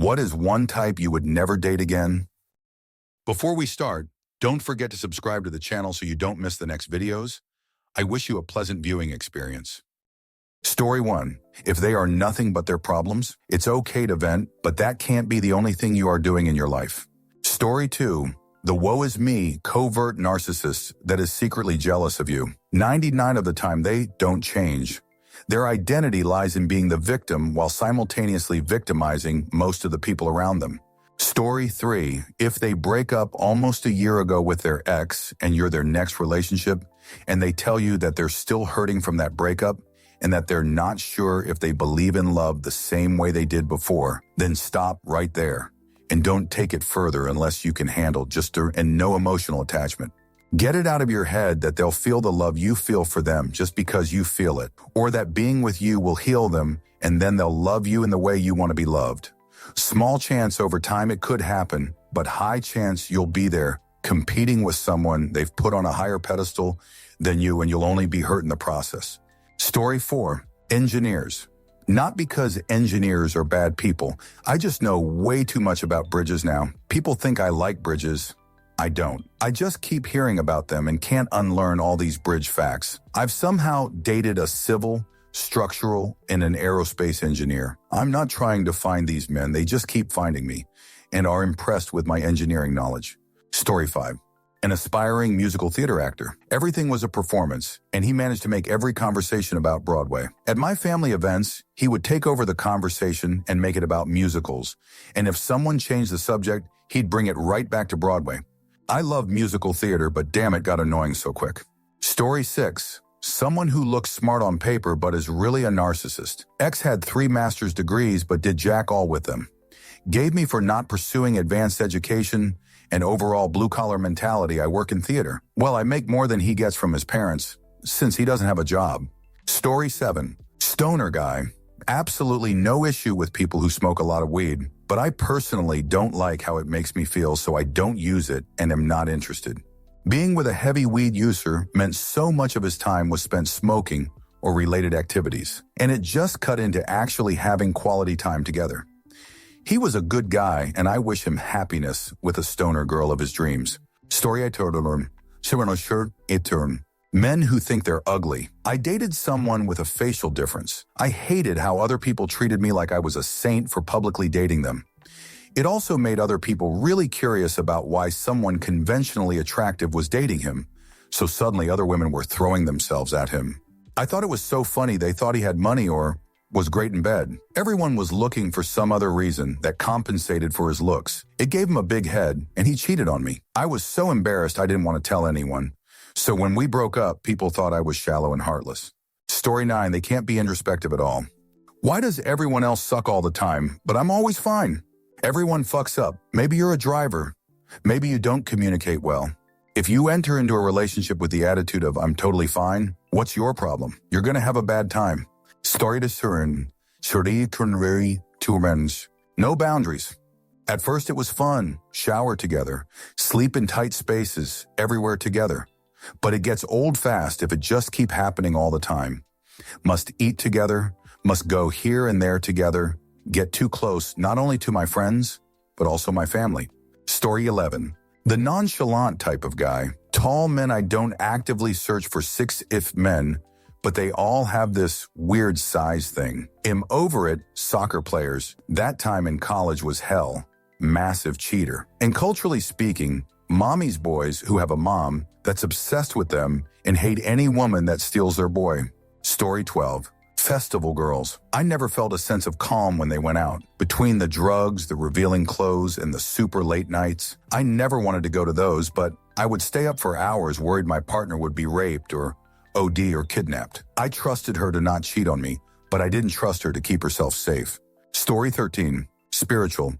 What is one type you would never date again? Before we start, don't forget to subscribe to the channel so you don't miss the next videos. I wish you a pleasant viewing experience. Story 1. If they are nothing but their problems, it's okay to vent, but that can't be the only thing you are doing in your life. Story 2. The woe is me, covert narcissist that is secretly jealous of you. 99% of the time they don't change. Their identity lies in being the victim while simultaneously victimizing most of the people around them. Story 3. If they break up almost a year ago with their ex and you're their next relationship, and they tell you that they're still hurting from that breakup and that they're not sure if they believe in love the same way they did before, then stop right there. And don't take it further unless you can handle and no emotional attachment. Get it out of your head that they'll feel the love you feel for them just because you feel it, or that being with you will heal them and then they'll love you in the way you want to be loved. Small chance over time it could happen, but high chance you'll be there competing with someone they've put on a higher pedestal than you, and you'll only be hurt in the process. Story 4. Engineers. Not because engineers are bad people. I just know way too much about bridges now. People think I like bridges. I don't. I just keep hearing about them and can't unlearn all these bridge facts. I've somehow dated a civil, structural, and an aerospace engineer. I'm not trying to find these men. They just keep finding me and are impressed with my engineering knowledge. Story 5. An aspiring musical theater actor. Everything was a performance, and he managed to make every conversation about Broadway. At my family events, he would take over the conversation and make it about musicals. And if someone changed the subject, he'd bring it right back to Broadway. I love musical theater, but damn, it got annoying so quick. Story 6. Someone who looks smart on paper but is really a narcissist. Ex had 3 master's degrees but did jack all with them. Gave me for not pursuing advanced education and overall blue-collar mentality. I work in theater. Well, I make more than he gets from his parents, since he doesn't have a job. Story 7. Stoner guy. Absolutely no issue with people who smoke a lot of weed, but I personally don't like how it makes me feel, so I don't use it and am not interested. Being with a heavy weed user meant so much of his time was spent smoking or related activities, and it just cut into actually having quality time together. He was a good guy, and I wish him happiness with a stoner girl of his dreams. Story I told him. Men who think they're ugly. I dated someone with a facial difference. I hated how other people treated me like I was a saint for publicly dating them. It also made other people really curious about why someone conventionally attractive was dating him, so suddenly other women were throwing themselves at him. I thought it was so funny they thought he had money or was great in bed. Everyone was looking for some other reason that compensated for his looks. It gave him a big head, and he cheated on me. I was so embarrassed I didn't want to tell anyone. So when we broke up, people thought I was shallow and heartless. Story 9. They can't be introspective at all. Why does everyone else suck all the time, but I'm always fine? Everyone fucks up. Maybe you're a driver. Maybe you don't communicate well. If you enter into a relationship with the attitude of I'm totally fine, what's your problem? You're going to have a bad time. Story to Surin. No boundaries. At first it was fun. Shower together. Sleep in tight spaces. Everywhere together. But it gets old fast if it just keep happening all the time. Must eat together. Must go here and there together. Get too close, not only to my friends, but also my family. Story 11. The nonchalant type of guy. Tall men I don't actively search for 6'if men, but they all have this weird size thing. Am over it, soccer players. That time in college was hell. Massive cheater. And culturally speaking, mommy's boys who have a mom that's obsessed with them and hate any woman that steals their boy. Story 12. Festival girls. I never felt a sense of calm when they went out. Between the drugs, the revealing clothes, and the super late nights, I never wanted to go to those, but I would stay up for hours worried my partner would be raped or OD or kidnapped. I trusted her to not cheat on me, but I didn't trust her to keep herself safe. Story 13. Spiritual.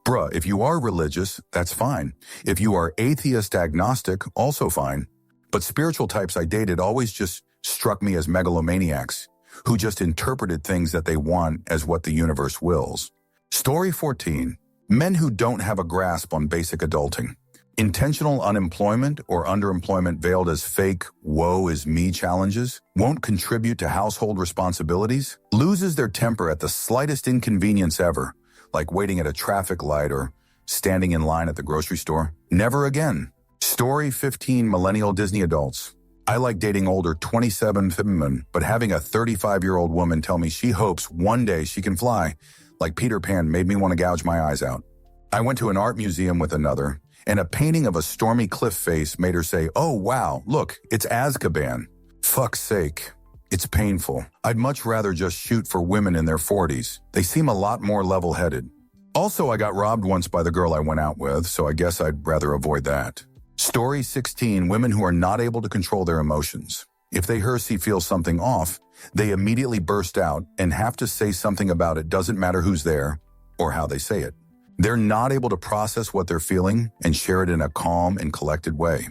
Bruh, if you are religious, that's fine. If you are atheist agnostic, also fine. But spiritual types I dated always just struck me as megalomaniacs who just interpreted things that they want as what the universe wills. Story 14. Men who don't have a grasp on basic adulting. Intentional unemployment or underemployment veiled as fake woe is me challenges, won't contribute to household responsibilities, loses their temper at the slightest inconvenience ever, like waiting at a traffic light or standing in line at the grocery store. Never again. Story 15 Millennial Disney Adults. I like dating older 27 women, but having a 35-year-old woman tell me she hopes one day she can fly, like Peter Pan, made me want to gouge my eyes out. I went to an art museum with another, and a painting of a stormy cliff face made her say, "Oh wow, look, it's Azkaban." Fuck's sake. It's painful. I'd much rather just shoot for women in their 40s. They seem a lot more level-headed. Also, I got robbed once by the girl I went out with, so I guess I'd rather avoid that. Story 16 Women who are not able to control their emotions. If they hearsay feel something off, they immediately burst out and have to say something about it, doesn't matter who's there or how they say it. They're not able to process what they're feeling and share it in a calm and collected way.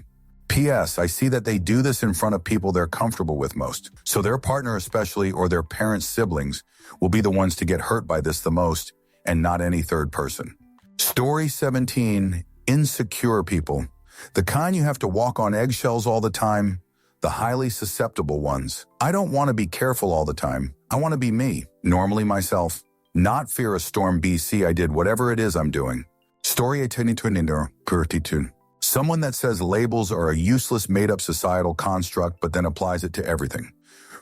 P.S. I see that they do this in front of people they're comfortable with most, so their partner especially or their parents' siblings will be the ones to get hurt by this the most and not any third person. Story 17 Insecure people. The kind you have to walk on eggshells all the time, the highly susceptible ones. I don't want to be careful all the time. I want to be me, normally myself. Not fear a storm BC. I did whatever it is I'm doing. Story 18 Someone that says labels are a useless made-up societal construct but then applies it to everything.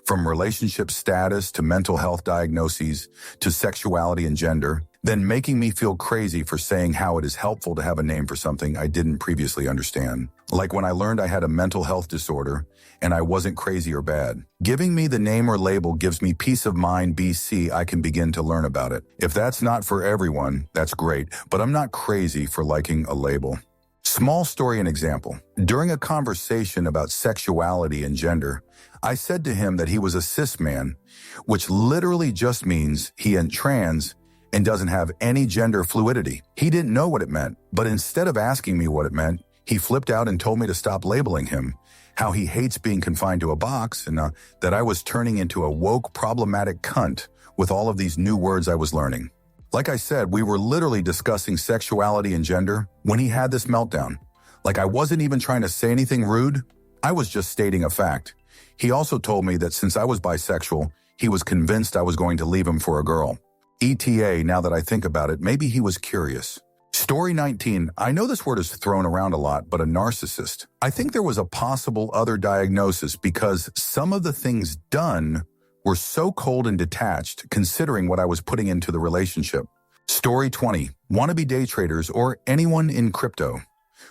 From relationship status to mental health diagnoses to sexuality and gender, then making me feel crazy for saying how it is helpful to have a name for something I didn't previously understand. Like when I learned I had a mental health disorder and I wasn't crazy or bad. Giving me the name or label gives me peace of mind. BC, I can begin to learn about it. If that's not for everyone, that's great, but I'm not crazy for liking a label. Small story and example. During a conversation about sexuality and gender, I said to him that he was a cis man, which literally just means he ain't trans and doesn't have any gender fluidity. He didn't know what it meant, but instead of asking me what it meant, he flipped out and told me to stop labeling him, how he hates being confined to a box, and that I was turning into a woke, problematic cunt with all of these new words I was learning. Like I said, we were literally discussing sexuality and gender when he had this meltdown. Like I wasn't even trying to say anything rude. I was just stating a fact. He also told me that since I was bisexual, he was convinced I was going to leave him for a girl. ETA, now that I think about it, maybe he was curious. Story 19. I know this word is thrown around a lot, but a narcissist. I think there was a possible other diagnosis because some of the things done were so cold and detached considering what I was putting into the relationship. Story 20. Wannabe day traders or anyone in crypto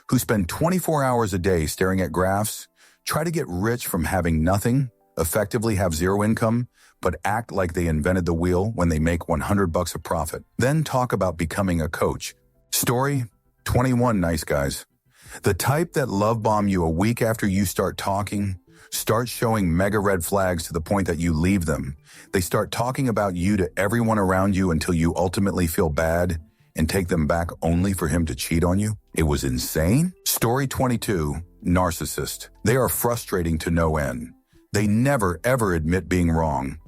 who spend 24 hours a day staring at graphs, try to get rich from having nothing, effectively have zero income, but act like they invented the wheel when they make $100 of profit. Then talk about becoming a coach. Story 21, nice guys. The type that love bomb you a week after you start talking, start showing mega red flags to the point that you leave them. They start talking about you to everyone around you until you ultimately feel bad and take them back only for him to cheat on you. It was insane. Story 22, narcissist. They are frustrating to no end. They never ever admit being wrong.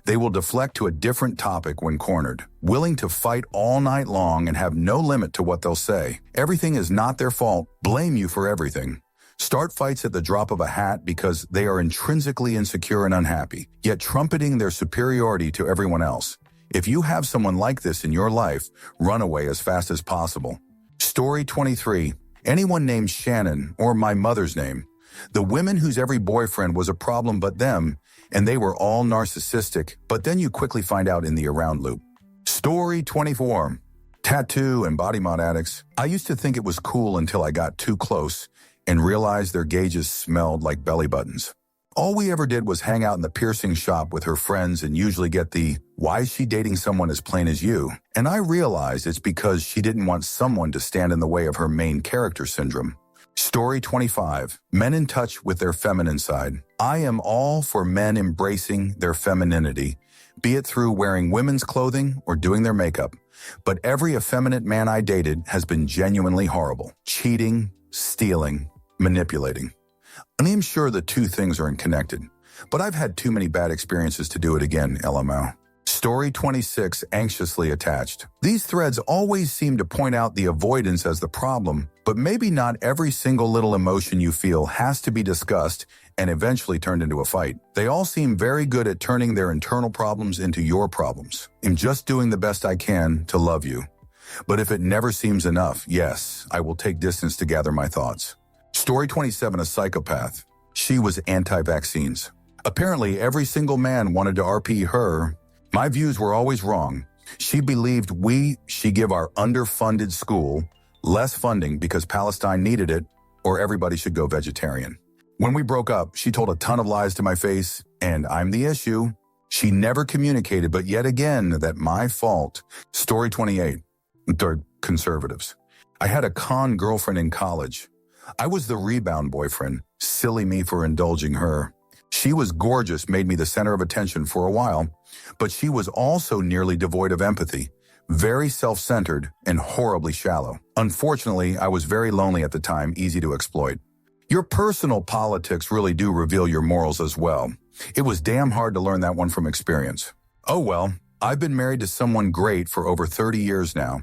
They will deflect to a different topic when cornered, willing to fight all night long and have no limit to what they'll say. Everything is not their fault, blame you for everything. Start fights at the drop of a hat because they are intrinsically insecure and unhappy, yet trumpeting their superiority to everyone else. If you have someone like this in your life, run away as fast as possible. Story 23. Anyone named Shannon, or my mother's name. The women whose every boyfriend was a problem but them, and they were all narcissistic, but then you quickly find out in the around loop. Story 24. Tattoo and body mod addicts. I used to think it was cool until I got too close and realized their gauges smelled like belly buttons. All we ever did was hang out in the piercing shop with her friends and usually get the, "Why is she dating someone as plain as you?" And I realized it's because she didn't want someone to stand in the way of her main character syndrome. Story 25. Men in touch with their feminine side. I am all for men embracing their femininity, be it through wearing women's clothing or doing their makeup. But every effeminate man I dated has been genuinely horrible. Cheating, stealing, manipulating. And I'm sure the two things are connected, but I've had too many bad experiences to do it again, LMO. Story 26, anxiously attached. These threads always seem to point out the avoidance as the problem, But maybe not every single little emotion you feel has to be discussed and eventually turned into a fight. They all seem very good at turning their internal problems into your problems. I'm just doing the best I can to love you. But if it never seems enough, yes, I will take distance to gather my thoughts. Story 27, a psychopath. She was anti-vaccines. Apparently, every single man wanted to RP her. My views were always wrong. She believed we should give our underfunded school less funding because Palestine needed it, or everybody should go vegetarian. When we broke up, she told a ton of lies to my face, and I'm the issue. She never communicated, but yet again, that my fault. Story 28, conservatives. I had a con girlfriend in college. I was the rebound boyfriend. Silly me for indulging her. She was gorgeous, made me the center of attention for a while, but she was also nearly devoid of empathy, very self-centered, and horribly shallow. Unfortunately, I was very lonely at the time, easy to exploit. Your personal politics really do reveal your morals as well. It was damn hard to learn that one from experience. Oh well, I've been married to someone great for over 30 years now,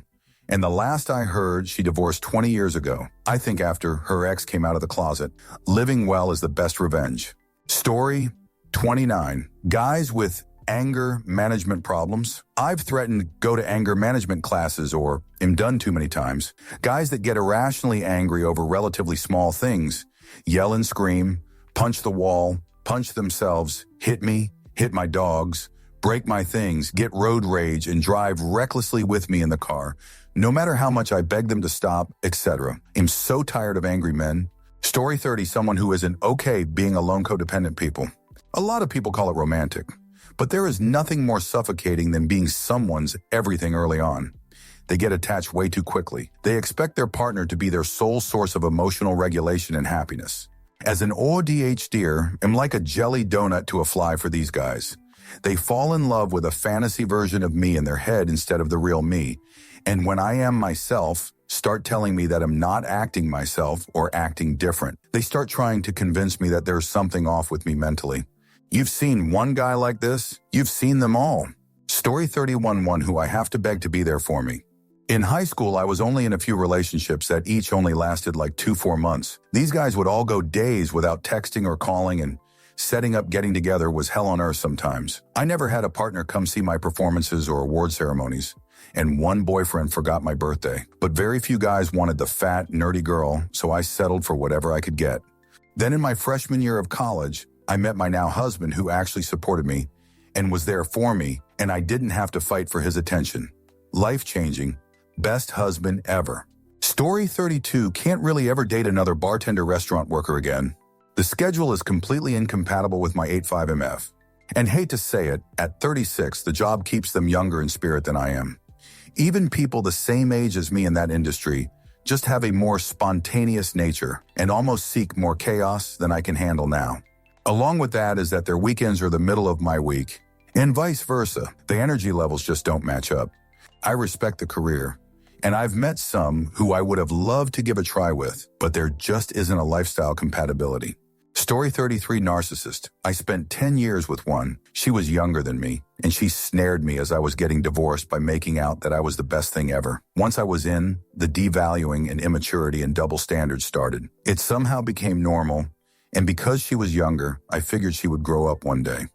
and the last I heard, she divorced 20 years ago. I think after her ex came out of the closet. Living well is the best revenge. Story 29. Guys with anger management problems. I've threatened to go to anger management classes or am done too many times. Guys that get irrationally angry over relatively small things, yell and scream, punch the wall, punch themselves, hit me, hit my dogs, break my things, get road rage, and drive recklessly with me in the car, no matter how much I beg them to stop, etc. I'm so tired of angry men. Story 30, someone who isn't okay being alone codependent people. A lot of people call it romantic, but there is nothing more suffocating than being someone's everything early on. They get attached way too quickly. They expect their partner to be their sole source of emotional regulation and happiness. As an ODHDer, I'm like a jelly donut to a fly for these guys. They fall in love with a fantasy version of me in their head instead of the real me. And when I am myself, start telling me that I'm not acting myself or acting different. They start trying to convince me that there's something off with me mentally. You've seen one guy like this, you've seen them all. Story 31, one who I have to beg to be there for me. In high school, I was only in a few relationships that each only lasted like 2-4 months. These guys would all go days without texting or calling, and setting up getting together was hell on earth sometimes. I never had a partner come see my performances or award ceremonies, and one boyfriend forgot my birthday. But very few guys wanted the fat, nerdy girl, so I settled for whatever I could get. Then in my freshman year of college, I met my now husband who actually supported me and was there for me, and I didn't have to fight for his attention. Life-changing, best husband ever. Story 32, can't really ever date another bartender restaurant worker again. The schedule is completely incompatible with my 8.5 MF. And hate to say it, at 36, the job keeps them younger in spirit than I am. Even people the same age as me in that industry just have a more spontaneous nature and almost seek more chaos than I can handle now. Along with that is that their weekends are the middle of my week, and vice versa. The energy levels just don't match up. I respect the career, and I've met some who I would have loved to give a try with, but there just isn't a lifestyle compatibility. Story 33, narcissist. I spent 10 years with one. She was younger than me, and she snared me as I was getting divorced by making out that I was the best thing ever. Once I was in, the devaluing and immaturity and double standards started. It somehow became normal, and because she was younger, I figured she would grow up one day.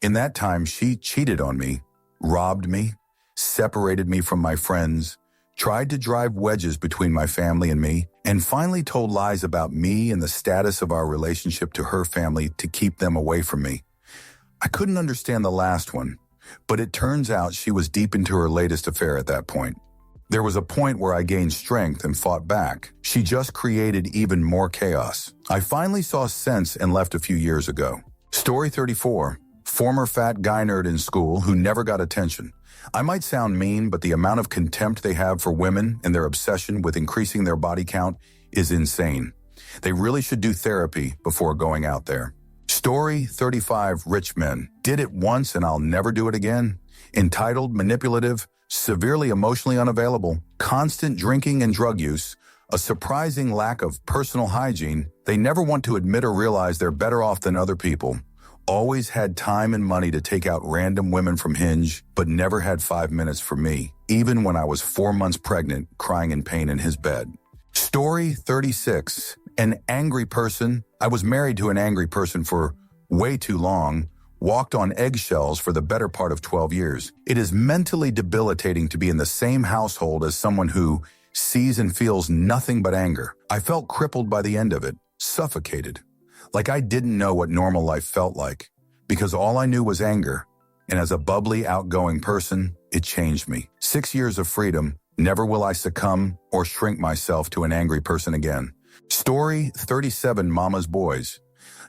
In that time, she cheated on me, robbed me, separated me from my friends, tried to drive wedges between my family and me, and finally told lies about me and the status of our relationship to her family to keep them away from me. I couldn't understand the last one, but it turns out she was deep into her latest affair at that point. There was a point where I gained strength and fought back. She just created even more chaos. I finally saw sense and left a few years ago. Story 34. Former fat guy nerd in school who never got attention. I might sound mean, but the amount of contempt they have for women and their obsession with increasing their body count is insane. They really should do therapy before going out there. Story 35. Rich men. Did it once and I'll never do it again. Entitled, manipulative, severely emotionally unavailable, constant drinking and drug use, a surprising lack of personal hygiene. They never want to admit or realize they're better off than other people. Always had time and money to take out random women from Hinge, but never had 5 minutes for me, even when I was 4 months pregnant, crying in pain in his bed. Story 36. An angry person. I was married to an angry person for way too long, walked on eggshells for the better part of 12 years. It is mentally debilitating to be in the same household as someone who sees and feels nothing but anger. I felt crippled by the end of it, suffocated, like I didn't know what normal life felt like, because all I knew was anger. And as a bubbly, outgoing person, it changed me. 6 years of freedom. Never will I succumb or shrink myself to an angry person again. Story 37. Mama's boys.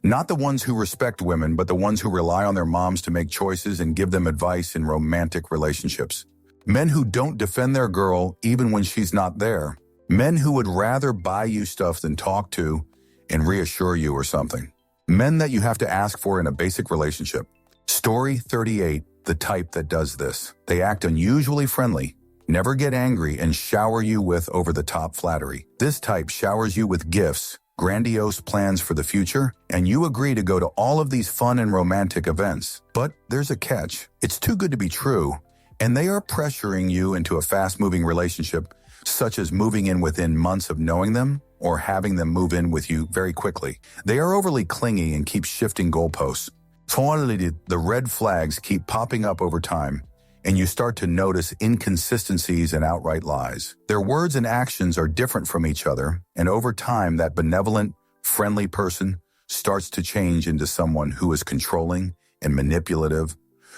Not the ones who respect women, but the ones who rely on their moms to make choices and give them advice in romantic relationships. Men who don't defend their girl even when she's not there. Men who would rather buy you stuff than talk to and reassure you or something. Men that you have to ask for in a basic relationship. Story 38. The type that does this. They act unusually friendly, never get angry, and shower you with over-the-top flattery. This type showers you with gifts, grandiose plans for the future, and you agree to go to all of these fun and romantic events. But there's a catch. It's too good to be true, and they are pressuring you into a fast-moving relationship, such as moving in within months of knowing them or having them move in with you very quickly. They are overly clingy and keep shifting goalposts. Finally, the red flags keep popping up over time, and you start to notice inconsistencies and outright lies. Their words and actions are different from each other, and over time, that benevolent, friendly person starts to change into someone who is controlling and manipulative,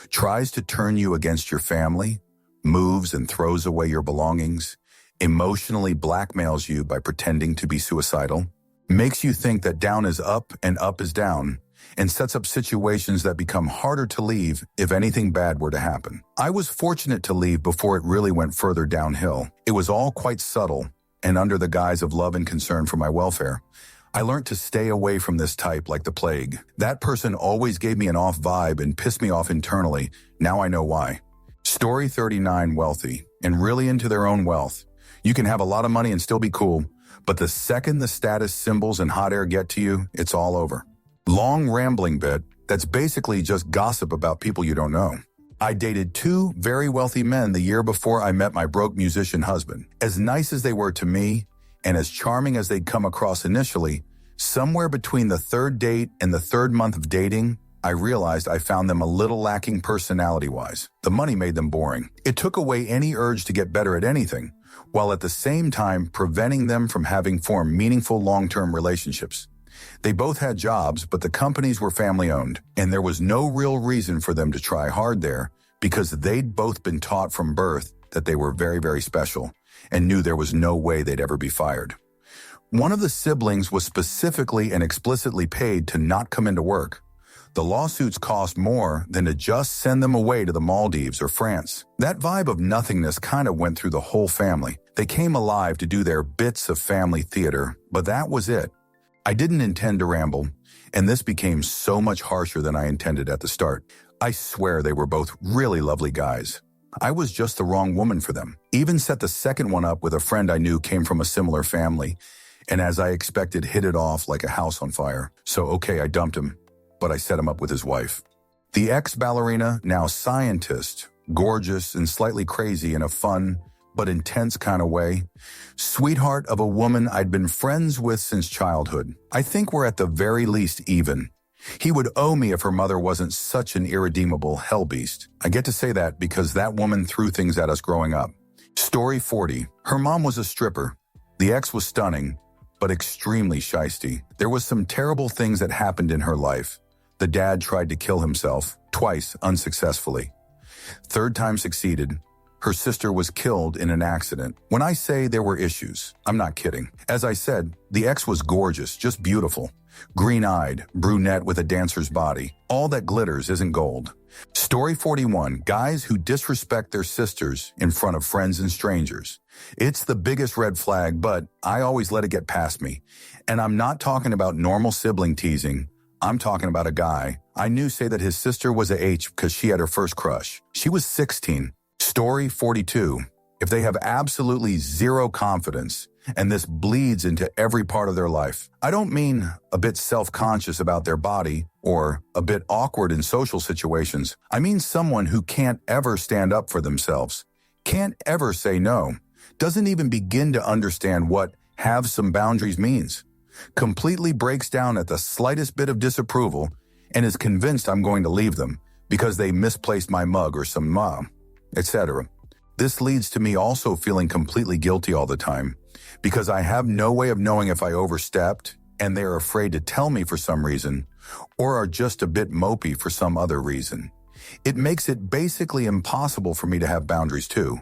tries to turn you against your family, moves and throws away your belongings, emotionally blackmails you by pretending to be suicidal, makes you think that down is up and up is down, and sets up situations that become harder to leave if anything bad were to happen. I was fortunate to leave before it really went further downhill. It was all quite subtle, and under the guise of love and concern for my welfare. I learned to stay away from this type like the plague. That person always gave me an off vibe and pissed me off internally. Now I know why. Story 39. Wealthy, and really into their own wealth. You can have a lot of money and still be cool, but the second the status symbols and hot air get to you, it's all over. Long rambling bit that's basically just gossip about people you don't know. I dated 2 very wealthy men the year before I met my broke musician husband. As nice as they were to me, and as charming as they'd come across initially, somewhere between the 3rd date and the 3rd month of dating, I realized I found them a little lacking personality-wise. The money made them boring. It took away any urge to get better at anything, while at the same time preventing them from having formed meaningful long-term relationships. They both had jobs, but the companies were family-owned, and there was no real reason for them to try hard there because they'd both been taught from birth that they were very, very special and knew there was no way they'd ever be fired. One of the siblings was specifically and explicitly paid to not come into work. The lawsuits cost more than to just send them away to the Maldives or France. That vibe of nothingness kind of went through the whole family. They came alive to do their bits of family theater, but that was it. I didn't intend to ramble, and this became so much harsher than I intended at the start. I swear they were both really lovely guys. I was just the wrong woman for them. Even set the second one up with a friend I knew came from a similar family, and as I expected, hit it off like a house on fire. So okay, I dumped him, but I set him up with his wife. The ex-ballerina, now scientist, gorgeous and slightly crazy in a fun but intense kind of way. Sweetheart of a woman I'd been friends with since childhood. I think we're at the very least even. He would owe me if her mother wasn't such an irredeemable hell beast. I get to say that because that woman threw things at us growing up. Story 40. Her mom was a stripper. The ex was stunning, but extremely shisty. There was some terrible things that happened in her life. The dad tried to kill himself, twice unsuccessfully. 3rd time succeeded. Her sister was killed in an accident. When I say there were issues, I'm not kidding. As I said, the ex was gorgeous, just beautiful. Green-eyed, brunette with a dancer's body. All that glitters isn't gold. Story 41. Guys who disrespect their sisters in front of friends and strangers. It's the biggest red flag, but I always let it get past me. And I'm not talking about normal sibling teasing. I'm talking about a guy I knew say that his sister was a H because she had her first crush. She was 16. Story 42. If they have absolutely zero confidence, and this bleeds into every part of their life. I don't mean a bit self-conscious about their body or a bit awkward in social situations. I mean someone who can't ever stand up for themselves, can't ever say no, doesn't even begin to understand what have some boundaries means. Completely breaks down at the slightest bit of disapproval and is convinced I'm going to leave them because they misplaced my mug or some mom, etc. This leads to me also feeling completely guilty all the time because I have no way of knowing if I overstepped and they are afraid to tell me for some reason or are just a bit mopey for some other reason. It makes it basically impossible for me to have boundaries too,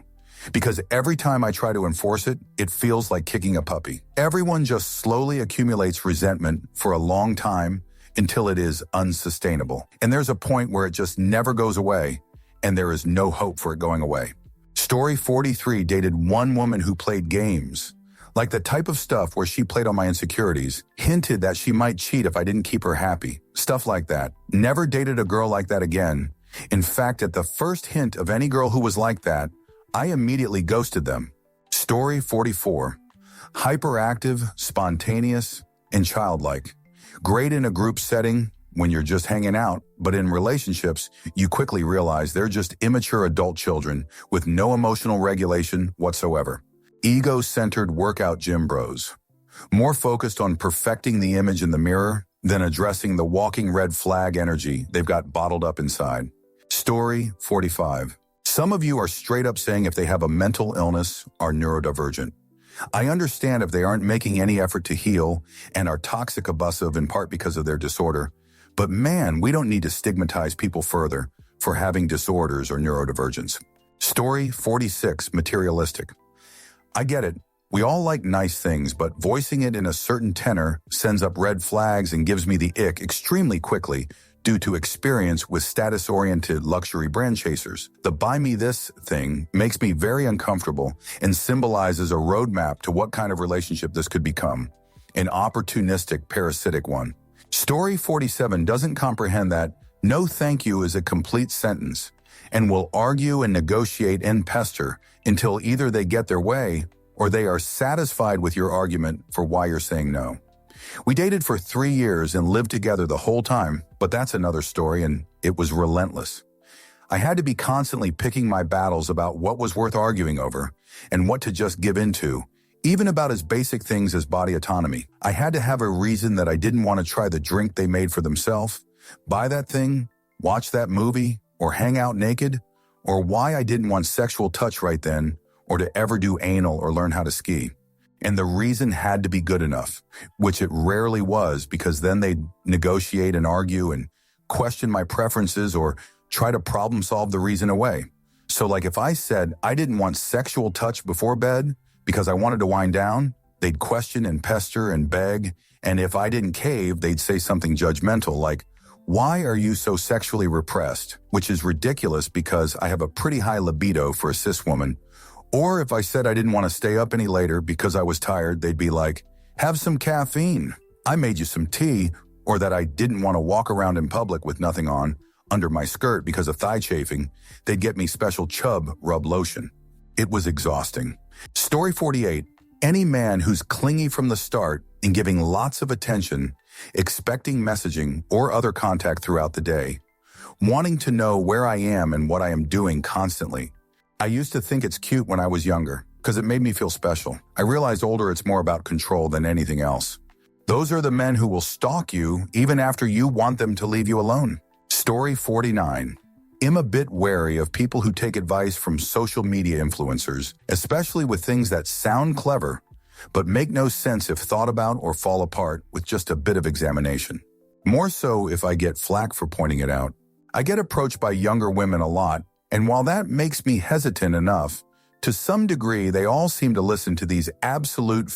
because every time I try to enforce it, it feels like kicking a puppy. Everyone just slowly accumulates resentment for a long time until it is unsustainable. And there's a point where it just never goes away, and there is no hope for it going away. Story 43 dated one woman who played games, like the type of stuff where she played on my insecurities, hinted that she might cheat if I didn't keep her happy, stuff like that. Never dated a girl like that again. In fact, at the first hint of any girl who was like that, I immediately ghosted them. Story 44. Hyperactive, spontaneous, and childlike. Great in a group setting when you're just hanging out, but in relationships, you quickly realize they're just immature adult children with no emotional regulation whatsoever. Ego-centered workout gym bros. More focused on perfecting the image in the mirror than addressing the walking red flag energy they've got bottled up inside. Story 45. Some of you are straight up saying if they have a mental illness, are neurodivergent. I understand if they aren't making any effort to heal and are toxic abusive in part because of their disorder, but man, we don't need to stigmatize people further for having disorders or neurodivergence. Story 46. Materialistic. I get it. We all like nice things, but voicing it in a certain tenor sends up red flags and gives me the ick extremely quickly due to experience with status-oriented luxury brand chasers. The buy me this thing makes me very uncomfortable and symbolizes a roadmap to what kind of relationship this could become, an opportunistic, parasitic one. Story 47 doesn't comprehend that no thank you is a complete sentence and will argue and negotiate and pester until either they get their way or they are satisfied with your argument for why you're saying no. We dated for 3 years and lived together the whole time, but that's another story, and it was relentless. I had to be constantly picking my battles about what was worth arguing over and what to just give into, even about as basic things as body autonomy. I had to have a reason that I didn't want to try the drink they made for themselves, buy that thing, watch that movie, or hang out naked, or why I didn't want sexual touch right then, or to ever do anal or learn how to ski. And the reason had to be good enough, which it rarely was, because then they'd negotiate and argue and question my preferences or try to problem solve the reason away. So like if I said I didn't want sexual touch before bed because I wanted to wind down, they'd question and pester and beg. And if I didn't cave, they'd say something judgmental like, "Why are you so sexually repressed?" Which is ridiculous because I have a pretty high libido for a cis woman. Or if I said I didn't want to stay up any later because I was tired, they'd be like, "Have some caffeine. I made you some tea." Or that I didn't want to walk around in public with nothing on under my skirt because of thigh chafing, they'd get me special Chub rub lotion. It was exhausting. Story 48. Any man who's clingy from the start and giving lots of attention, expecting messaging or other contact throughout the day, wanting to know where I am and what I am doing constantly. I used to think it's cute when I was younger because it made me feel special. I realized older it's more about control than anything else. Those are the men who will stalk you even after you want them to leave you alone. Story 49. I'm a bit wary of people who take advice from social media influencers, especially with things that sound clever, but make no sense if thought about or fall apart with just a bit of examination. More so if I get flack for pointing it out. I get approached by younger women a lot, and while that makes me hesitant enough, to some degree they all seem to listen to these absolute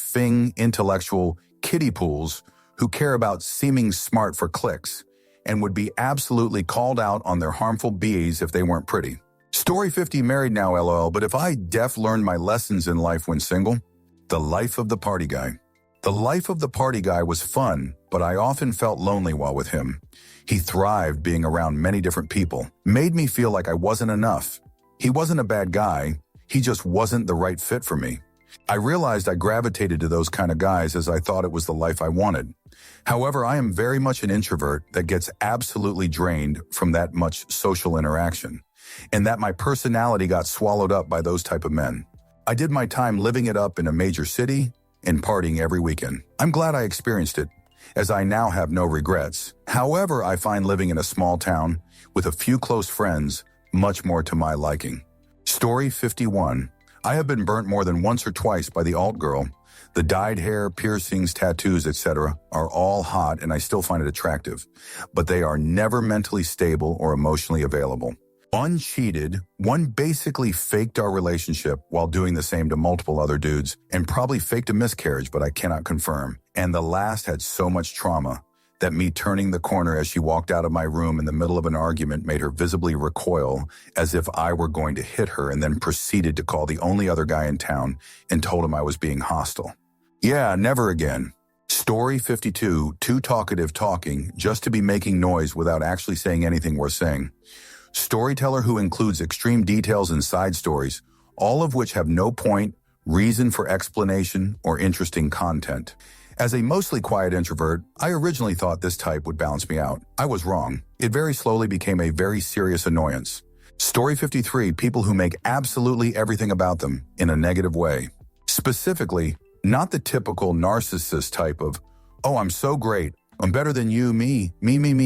intellectual kiddie pools who care about seeming smart for clicks and would be absolutely called out on their harmful BS if they weren't pretty. Story 50, married now, LOL, but if I learned my lessons in life when single, the life of the party guy. The life of the party guy was fun, but I often felt lonely while with him. He thrived being around many different people, made me feel like I wasn't enough. He wasn't a bad guy, he just wasn't the right fit for me. I realized I gravitated to those kind of guys as I thought it was the life I wanted. However, I am very much an introvert that gets absolutely drained from that much social interaction, and that my personality got swallowed up by those type of men. I did my time living it up in a major city, and partying every weekend. I'm glad I experienced it, as I now have no regrets. However, I find living in a small town with a few close friends much more to my liking. Story 51. I have been burnt more than once or twice by the alt girl. The dyed hair, piercings, tattoos, etc. are all hot and I still find it attractive, but they are never mentally stable or emotionally available. Uncheated, one basically faked our relationship while doing the same to multiple other dudes and probably faked a miscarriage, but I cannot confirm. And the last had so much trauma that me turning the corner as she walked out of my room in the middle of an argument made her visibly recoil as if I were going to hit her, and then proceeded to call the only other guy in town and told him I was being hostile. Yeah, never again. Story 52, too talkative talking just to be making noise without actually saying anything worth saying. Storyteller who includes extreme details and side stories, all of which have no point, reason for explanation, or interesting content. As a mostly quiet introvert, I originally thought this type would balance me out. I was wrong. It very slowly became a very serious annoyance. Story 53, people who make absolutely everything about them in a negative way. Specifically, not the typical narcissist type of, oh, I'm so great, I'm better than you, me,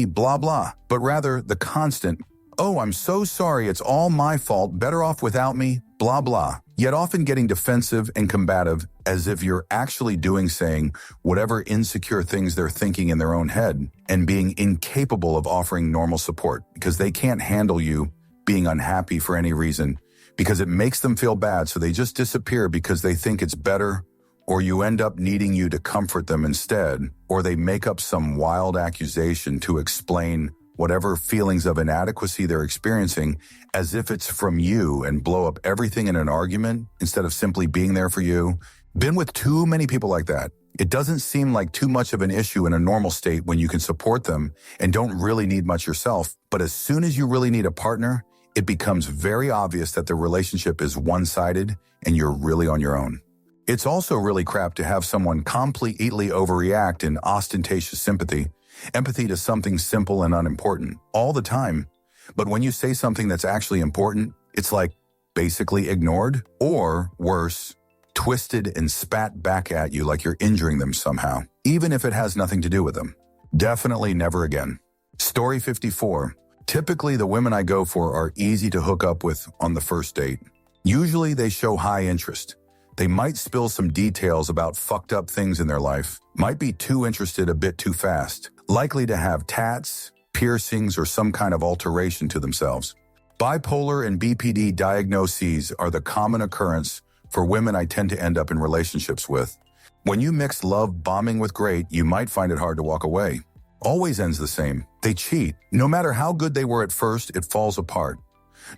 blah, blah, but rather the constant, oh, I'm so sorry, it's all my fault, better off without me, blah, blah, yet often getting defensive and combative as if you're actually saying whatever insecure things they're thinking in their own head, and being incapable of offering normal support because they can't handle you being unhappy for any reason because it makes them feel bad, so they just disappear because they think it's better, or you end up needing you to comfort them instead, or they make up some wild accusation to explain whatever feelings of inadequacy they're experiencing as if it's from you and blow up everything in an argument instead of simply being there for you. Been with too many people like that. It doesn't seem like too much of an issue in a normal state when you can support them and don't really need much yourself, but as soon as you really need a partner, it becomes very obvious that the relationship is one-sided and you're really on your own. It's also really crap to have someone completely overreact in ostentatious sympathy, empathy to something simple and unimportant all the time. But when you say something that's actually important, it's like basically ignored, or worse, twisted and spat back at you like you're injuring them somehow, even if it has nothing to do with them. Definitely never again. Story 54. Typically, the women I go for are easy to hook up with on the first date. Usually they show high interest. They might spill some details about fucked up things in their life, might be too interested a bit too fast, likely to have tats, piercings, or some kind of alteration to themselves. Bipolar and BPD diagnoses are the common occurrence for women I tend to end up in relationships with. When you mix love bombing with great, you might find it hard to walk away. Always ends the same. They cheat. No matter how good they were at first, it falls apart.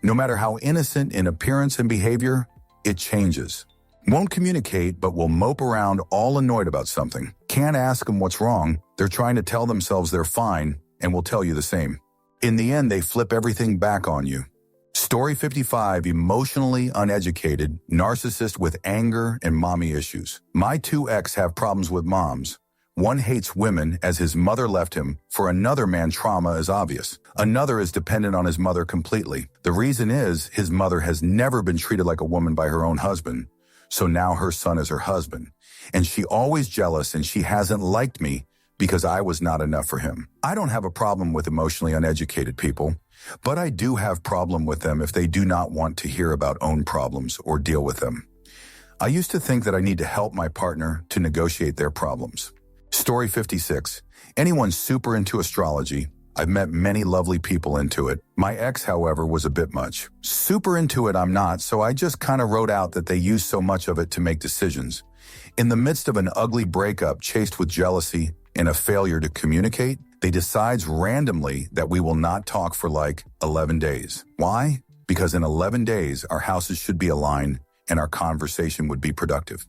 No matter how innocent in appearance and behavior, it changes. Won't communicate, but will mope around all annoyed about something. Can't ask them what's wrong. They're trying to tell themselves they're fine and will tell you the same. In the end, they flip everything back on you. Story 55, emotionally uneducated, narcissist with anger and mommy issues. My two ex have problems with moms. One hates women as his mother left him. For another man, trauma is obvious. Another is dependent on his mother completely. The reason is his mother has never been treated like a woman by her own husband. So now her son is her husband. And she always jealous, and she hasn't liked me because I was not enough for him. I don't have a problem with emotionally uneducated people, but I do have problem with them if they do not want to hear about own problems or deal with them. I used to think that I need to help my partner to negotiate their problems. Story 56. Anyone super into astrology? I've met many lovely people into it. My ex, however, was a bit much. Super into it I'm not, so I just kind of wrote out that they use so much of it to make decisions. In the midst of an ugly breakup chased with jealousy and a failure to communicate, they decides randomly that we will not talk for like 11 days. Why? Because in 11 days, our houses should be aligned and our conversation would be productive.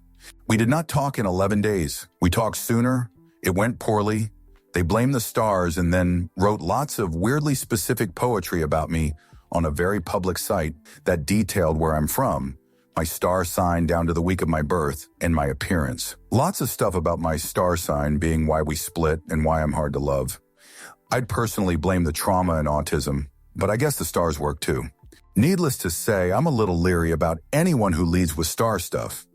We did not talk in 11 days. We talked sooner. It went poorly. They blamed the stars and then wrote lots of weirdly specific poetry about me on a very public site that detailed where I'm from, my star sign down to the week of my birth, and my appearance. Lots of stuff about my star sign being why we split and why I'm hard to love. I'd personally blame the trauma and autism, but I guess the stars work too. Needless to say, I'm a little leery about anyone who leads with star stuff.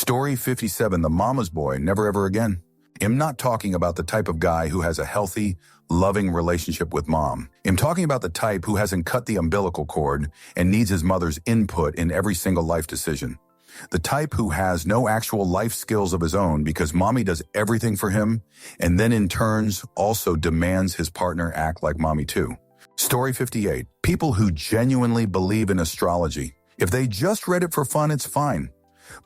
Story 57, the mama's boy, never ever again. I'm not talking about the type of guy who has a healthy, loving relationship with mom. I'm talking about the type who hasn't cut the umbilical cord and needs his mother's input in every single life decision. The type who has no actual life skills of his own because mommy does everything for him and then in turns also demands his partner act like mommy too. Story 58, people who genuinely believe in astrology. If they just read it for fun, it's fine.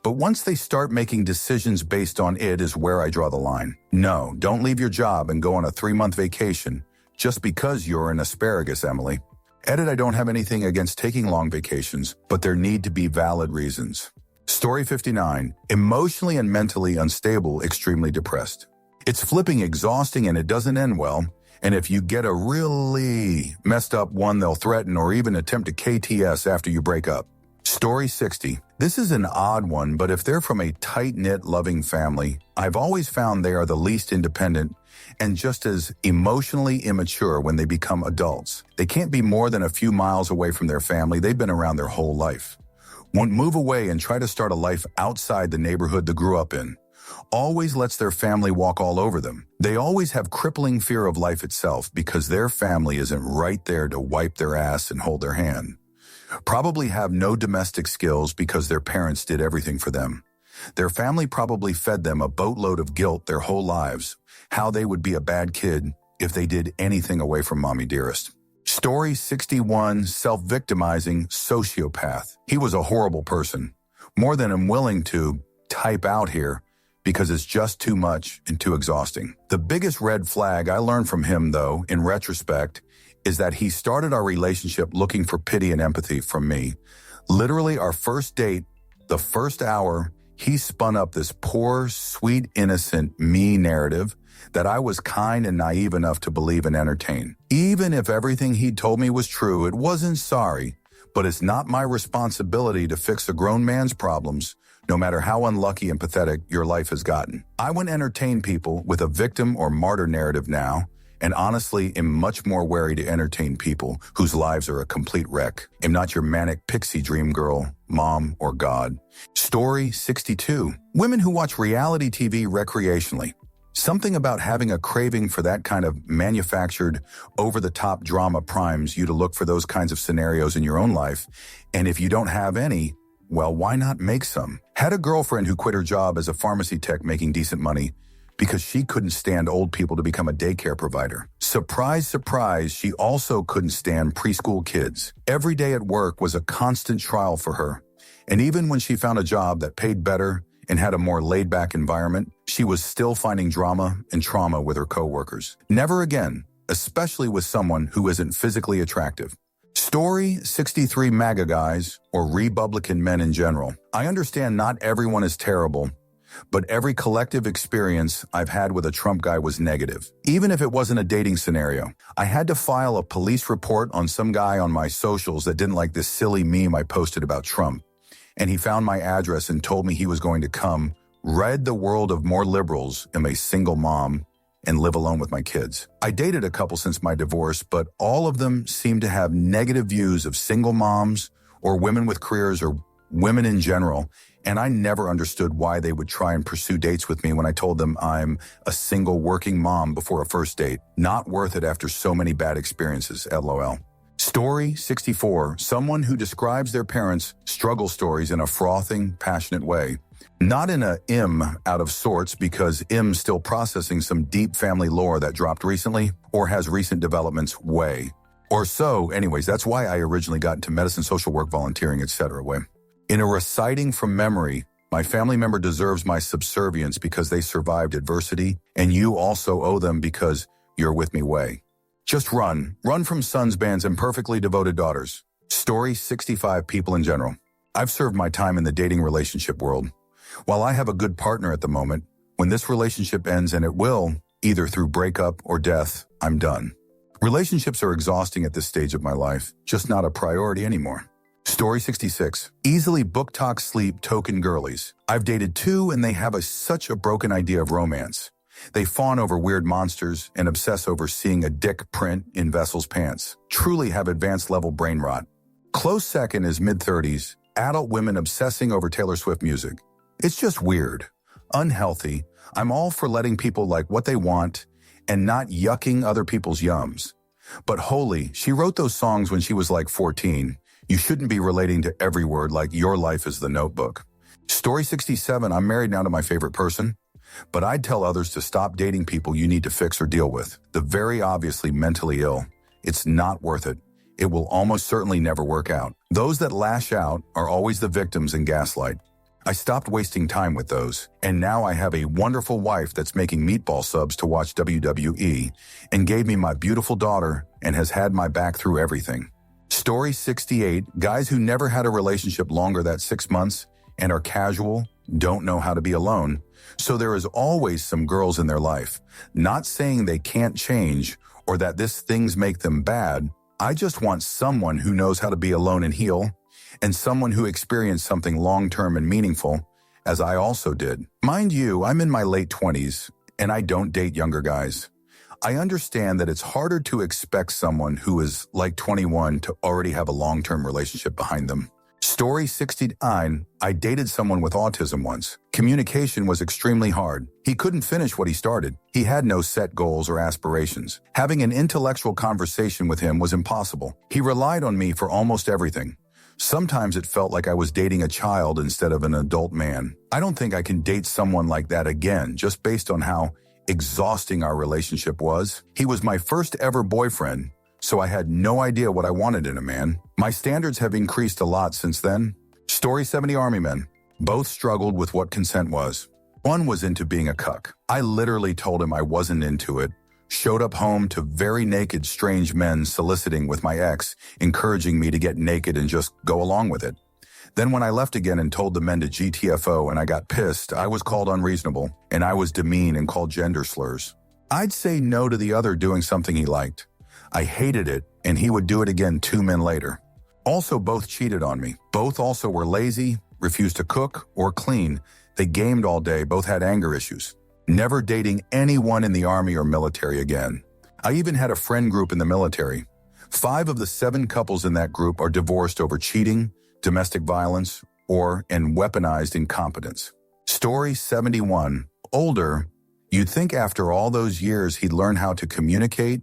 But once they start making decisions based on it is where I draw the line. No, don't leave your job and go on a 3-month vacation just because you're an asparagus, Emily. Edit, I don't have anything against taking long vacations, but there need to be valid reasons. Story 59, emotionally and mentally unstable, extremely depressed. It's flipping exhausting and it doesn't end well. And if you get a really messed up one, they'll threaten or even attempt to KTS after you break up. Story 60. This is an odd one, but if they're from a tight-knit, loving family, I've always found they are the least independent and just as emotionally immature when they become adults. They can't be more than a few miles away from their family. They've been around their whole life. Won't move away and try to start a life outside the neighborhood they grew up in. Always lets their family walk all over them. They always have crippling fear of life itself because their family isn't right there to wipe their ass and hold their hand. Probably have no domestic skills because their parents did everything for them. Their family probably fed them a boatload of guilt their whole lives, how they would be a bad kid if they did anything away from mommy dearest. Story 61, self-victimizing sociopath. He was a horrible person. More than I'm willing to type out here because it's just too much and too exhausting. The biggest red flag I learned from him, though, in retrospect, is that he started our relationship looking for pity and empathy from me. Literally our first date, the first hour, he spun up this poor, sweet, innocent me narrative that I was kind and naive enough to believe and entertain. Even if everything he told me was true, it wasn't sorry, but it's not my responsibility to fix a grown man's problems, no matter how unlucky and pathetic your life has gotten. I wouldn't entertain people with a victim or martyr narrative now, and honestly am much more wary to entertain people whose lives are a complete wreck. I'm not your manic pixie dream girl, mom, or God. Story 62. Women who watch reality TV recreationally. Something about having a craving for that kind of manufactured, over-the-top drama primes you to look for those kinds of scenarios in your own life. And if you don't have any, well, why not make some? Had a girlfriend who quit her job as a pharmacy tech making decent money because she couldn't stand old people to become a daycare provider. Surprise, surprise, she also couldn't stand preschool kids. Every day at work was a constant trial for her. And even when she found a job that paid better and had a more laid-back environment, she was still finding drama and trauma with her coworkers. Never again, especially with someone who isn't physically attractive. Story 63, MAGA guys, or Republican men in general. I understand not everyone is terrible, but every collective experience I've had with a Trump guy was negative. Even if it wasn't a dating scenario. I had to file a police report on some guy on my socials that didn't like this silly meme I posted about Trump. And he found my address and told me he was going to come, rid the world of more liberals, am a single mom, and live alone with my kids. I dated a couple since my divorce, but all of them seem to have negative views of single moms or women with careers or women in general. And I never understood why they would try and pursue dates with me when I told them I'm a single working mom before a first date. Not worth it after so many bad experiences, LOL. Story 64, someone who describes their parents' struggle stories in a frothing, passionate way. Not in a out of sorts because still processing some deep family lore that dropped recently or has recent developments way. Or so, anyways, that's why I originally got into medicine, social work, volunteering, etc. way. In a reciting from memory, my family member deserves my subservience because they survived adversity, and you also owe them because you're with me way. Just run from sons, bands, and perfectly devoted daughters. Story 65, people in general. I've served my time in the dating relationship world. While I have a good partner at the moment, when this relationship ends, and it will, either through breakup or death, I'm done. Relationships are exhausting at this stage of my life, just not a priority anymore. Story 66, easily book talk sleep token girlies. I've dated 2 and they have such a broken idea of romance. They fawn over weird monsters and obsess over seeing a dick print in Vessel's pants. Truly have advanced level brain rot. Close second is mid-30s, adult women obsessing over Taylor Swift music. It's just weird, unhealthy. I'm all for letting people like what they want and not yucking other people's yums. But holy, she wrote those songs when she was like 14. You shouldn't be relating to every word like your life is the Notebook. Story 67, I'm married now to my favorite person, but I'd tell others to stop dating people you need to fix or deal with. The very obviously mentally ill. It's not worth it. It will almost certainly never work out. Those that lash out are always the victims and gaslight. I stopped wasting time with those, and now I have a wonderful wife that's making meatball subs to watch WWE and gave me my beautiful daughter and has had my back through everything. Story 68, guys who never had a relationship longer than 6 months and are casual, don't know how to be alone. So there is always some girls in their life. Not saying they can't change or that these things make them bad. I just want someone who knows how to be alone and heal, and someone who experienced something long-term and meaningful, as I also did. Mind you, I'm in my late 20s, and I don't date younger guys. I understand that it's harder to expect someone who is like 21 to already have a long-term relationship behind them. Story 69, I dated someone with autism once. Communication was extremely hard. He couldn't finish what he started. He had no set goals or aspirations. Having an intellectual conversation with him was impossible. He relied on me for almost everything. Sometimes it felt like I was dating a child instead of an adult man. I don't think I can date someone like that again, just based on how exhausting our relationship was. He was my first ever boyfriend, so I had no idea what I wanted in a man. My standards have increased a lot since then. Story 70 Army men. Both struggled with what consent was. One was into being a cuck. I literally told him I wasn't into it. Showed up home to very naked, strange men soliciting with my ex, encouraging me to get naked and just go along with it. Then when I left again and told the men to GTFO and I got pissed, I was called unreasonable, and I was demeaned and called gender slurs. I'd say no to the other doing something he liked. I hated it, and he would do it again 2 men later. Also, both cheated on me. Both also were lazy, refused to cook or clean. They gamed all day, both had anger issues. Never dating anyone in the Army or military again. I even had a friend group in the military. 5 of the 7 couples in that group are divorced over cheating, domestic violence, or an weaponized incompetence. Story 71. Older, you'd think after all those years he'd learn how to communicate,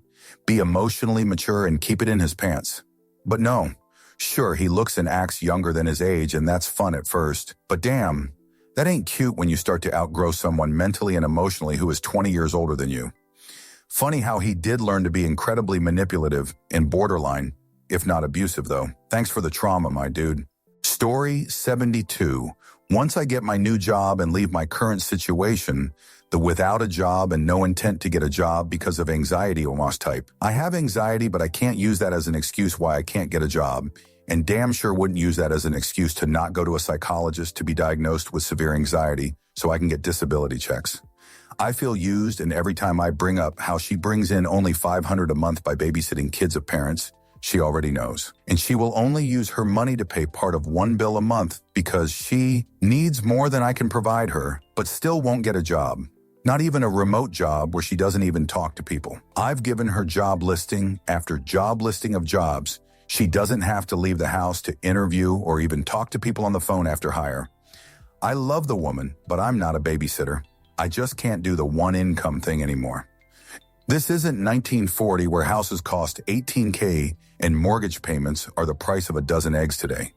be emotionally mature, and keep it in his pants. But no. Sure, he looks and acts younger than his age, and that's fun at first. But damn, that ain't cute when you start to outgrow someone mentally and emotionally who is 20 years older than you. Funny how he did learn to be incredibly manipulative and borderline, if not abusive though. Thanks for the trauma, my dude. Story 72. Once I get my new job and leave my current situation, the without a job and no intent to get a job because of anxiety almost type. I have anxiety, but I can't use that as an excuse why I can't get a job, and damn sure wouldn't use that as an excuse to not go to a psychologist to be diagnosed with severe anxiety so I can get disability checks. I feel used, and every time I bring up how she brings in only $500 a month by babysitting kids of parents, she already knows. And she will only use her money to pay part of one bill a month because she needs more than I can provide her, but still won't get a job. Not even a remote job where she doesn't even talk to people. I've given her job listing after job listing of jobs. She doesn't have to leave the house to interview or even talk to people on the phone after hire. I love the woman, but I'm not a babysitter. I just can't do the one income thing anymore. This isn't 1940 where houses cost $18K and mortgage payments are the price of a dozen eggs today.